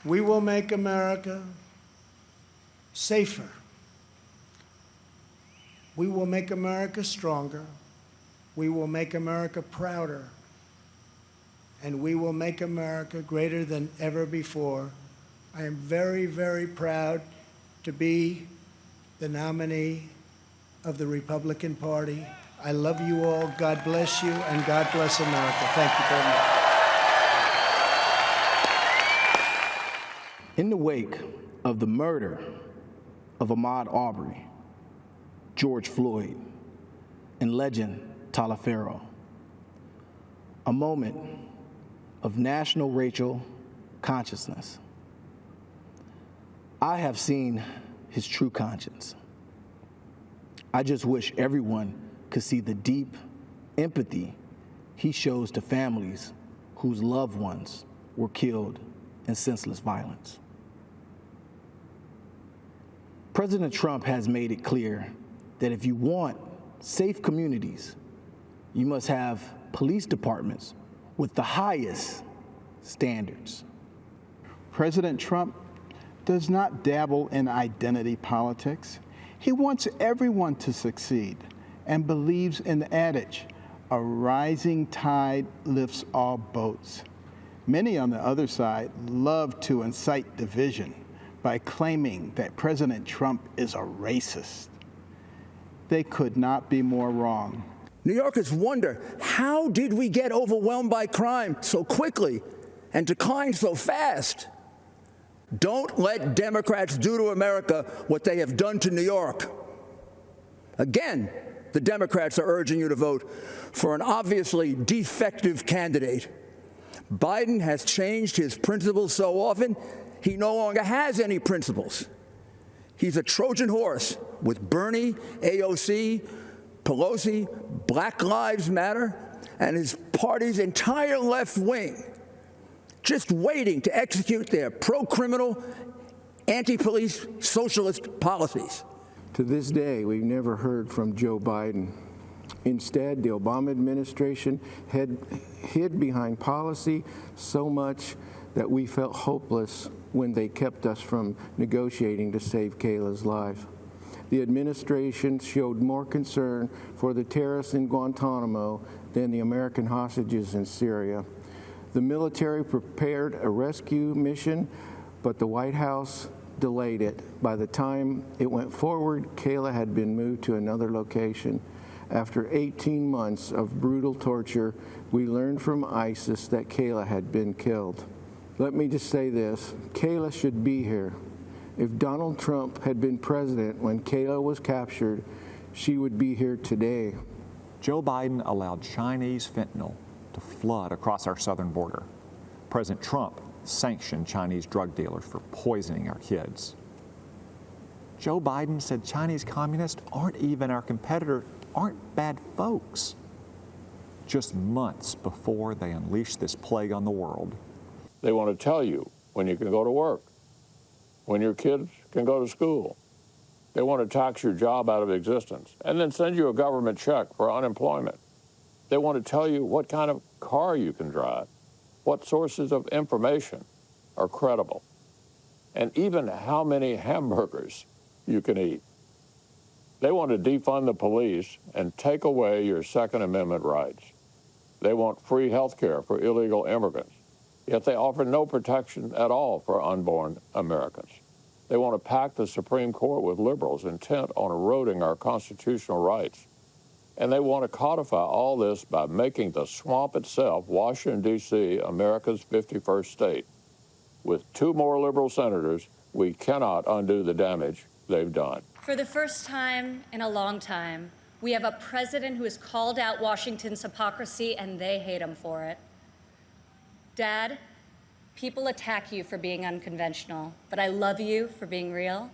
We will make America safer. We will make America stronger. We will make America prouder. And we will make America greater than ever before. I am very, very proud to be the nominee of the Republican Party. I love you all. God bless you, and God bless America. Thank you very much. In the wake of the murder of Ahmaud Arbery, George Floyd, and legend Taliaferro, a moment of national racial consciousness, I have seen his true conscience. I just wish everyone could see the deep empathy he shows to families whose loved ones were killed in senseless violence. President Trump has made it clear that if you want safe communities, you must have police departments with the highest standards. President Trump does not dabble in identity politics. He wants everyone to succeed and believes in the adage, a rising tide lifts all boats. Many on the other side love to incite division by claiming that President Trump is a racist. They could not be more wrong. New Yorkers wonder, how did we get overwhelmed by crime so quickly and decline so fast? Don't let Democrats do to America what they have done to New York. Again, the Democrats are urging you to vote for an obviously defective candidate. Biden has changed his principles so often, he no longer has any principles. He's a Trojan horse with Bernie, AOC, Pelosi, Black Lives Matter, and his party's entire left wing, just waiting to execute their pro-criminal, anti-police socialist policies. To this day, we've never heard from Joe Biden. Instead, the Obama administration hid behind policy so much that we felt hopeless when they kept us from negotiating to save Kayla's life. The administration showed more concern for the terrorists in Guantanamo than the American hostages in Syria. The military prepared a rescue mission, but the White House delayed it. By the time it went forward, Kayla had been moved to another location. After 18 months of brutal torture, we learned from ISIS that Kayla had been killed. Let me just say this, Kayla should be here. If Donald Trump had been president when Kayla was captured, she would be here today. Joe Biden allowed Chinese fentanyl to flood across our southern border. President Trump sanctioned Chinese drug dealers for poisoning our kids. Joe Biden said Chinese communists aren't even our competitor, aren't bad folks. Just months before they unleashed this plague on the world. They want to tell you when you can go to work, when your kids can go to school. They want to tax your job out of existence and then send you a government check for unemployment. They want to tell you what kind of car you can drive, what sources of information are credible, and even how many hamburgers you can eat. They want to defund the police and take away your Second Amendment rights. They want free health care for illegal immigrants, yet they offer no protection at all for unborn Americans. They want to pack the Supreme Court with liberals intent on eroding our constitutional rights. And they want to codify all this by making the swamp itself, Washington, D.C., America's 51st state. With 2 more liberal senators, we cannot undo the damage they've done. For the first time in a long time, we have a president who has called out Washington's hypocrisy, and they hate him for it. Dad, people attack you for being unconventional, but I love you for being real,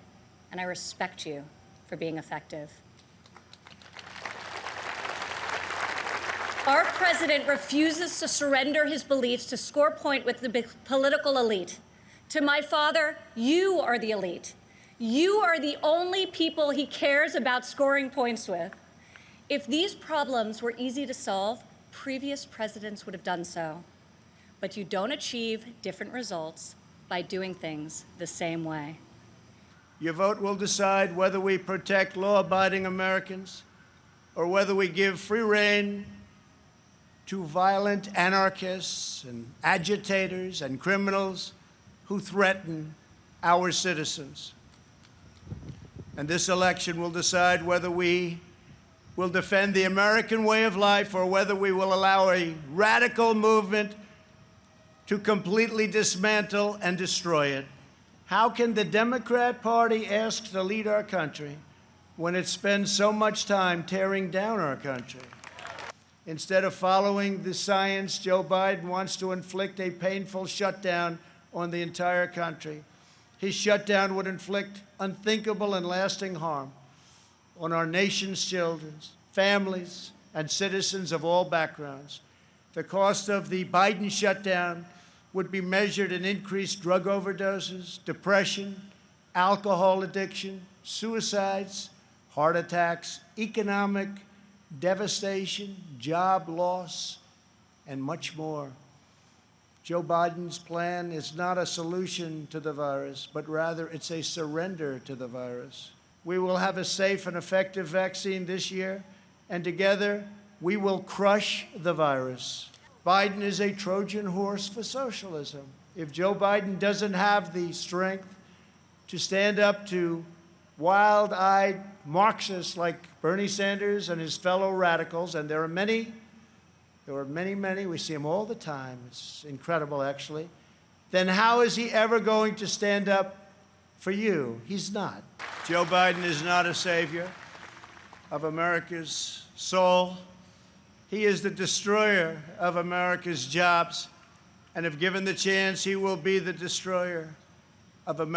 and I respect you for being effective. Our president refuses to surrender his beliefs to score point with the political elite. To my father, you are the elite. You are the only people he cares about scoring points with. If these problems were easy to solve, previous presidents would have done so. But you don't achieve different results by doing things the same way. Your vote will decide whether we protect law-abiding Americans or whether we give free rein to violent anarchists and agitators and criminals who threaten our citizens. And this election will decide whether we will defend the American way of life or whether we will allow a radical movement to completely dismantle and destroy it. How can the Democrat Party ask to lead our country when it spends so much time tearing down our country? Instead of following the science, Joe Biden wants to inflict a painful shutdown on the entire country. His shutdown would inflict unthinkable and lasting harm on our nation's children, families, and citizens of all backgrounds. The cost of the Biden shutdown would be measured in increased drug overdoses, depression, alcohol addiction, suicides, heart attacks, economic devastation, job loss, and much more. Joe Biden's plan is not a solution to the virus, but rather it's a surrender to the virus. We will have a safe and effective vaccine this year, and together we will crush the virus. Biden is a Trojan horse for socialism. If Joe Biden doesn't have the strength to stand up to wild-eyed Marxists like Bernie Sanders and his fellow radicals, and there are many, we see them all the time, it's incredible actually, then how is he ever going to stand up for you? He's not. Joe Biden is not a savior of America's soul. He is the destroyer of America's jobs, and if given the chance, he will be the destroyer of America.